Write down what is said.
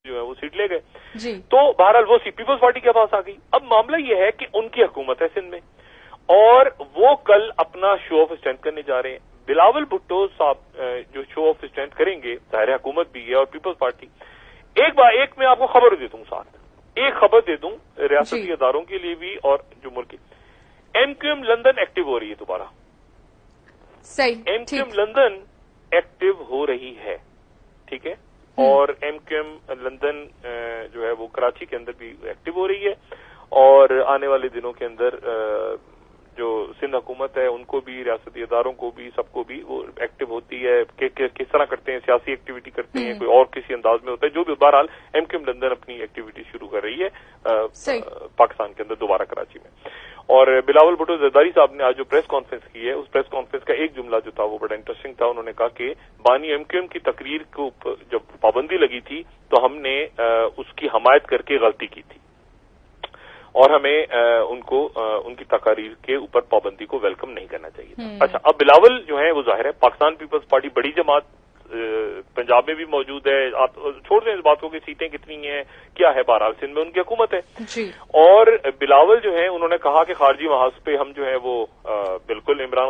जो है वो सीट ले गए जी। तो बहरहाल वो सीट पीपल्स पार्टी के पास आ गई। अब मामला ये है कि उनकी हुकूमत है सिंध में और वो कल अपना शो ऑफ स्ट्रेंथ करने जा रहे हैं। बिलावल भुट्टो साहब जो शो ऑफ स्ट्रेंथ करेंगे, ज़ाहिर हुकूमत भी है और पीपल्स पार्टी। एक मैं आपको खबर दे दूं, साथ एक खबर दे दूं रियासती इदारों के लिए भी और जो मुल्क MQM लंदन एक्टिव हो रही है दोबारा। सही, MQM लंदन एक्टिव हो रही है, ठीक है, और MQM लंदन जो है वो कराची के अंदर भी एक्टिव हो रही है और आने वाले दिनों के अंदर जो सिंध हुकूमत है उनको भी, रियासती इदारों को भी, सबको भी वो एक्टिव होती है कि किस तरह करते हैं, सियासी एक्टिविटी करते हैं, कोई और किसी अंदाज में होता है, जो भी बहरहाल MQM लंदन अपनी एक्टिविटी शुरू कर रही है पाकिस्तान के अंदर दोबारा कराची में। और बिलावल भुट्टो जरदारी साहब ने आज जो प्रेस कॉन्फ्रेंस की है, उस प्रेस कॉन्फ्रेंस का एक जुमला जो था वो बड़ा इंटरेस्टिंग था। उन्होंने कहा कि बानी MQM की तकरीर को जब पाबंदी लगी थी तो हमने उसकी हमायत करके गलती की थी और हमें उनकी तकारीर के ऊपर पाबंदी को वेलकम नहीं करना चाहिए था। अच्छा, अब बिलावल जो है वो जाहिर है पाकिस्तान पीपल्स पार्टी बड़ी जमात पंजाब में भी मौजूद है। आप छोड़ दें इस बात को कि सीटें कितनी हैं क्या है, बहरहाल सिंध में उनकी हुकूमत है जी। और बिलावल जो है उन्होंने कहा कि खारजी महाज पे हम जो है वो बिल्कुल इमरान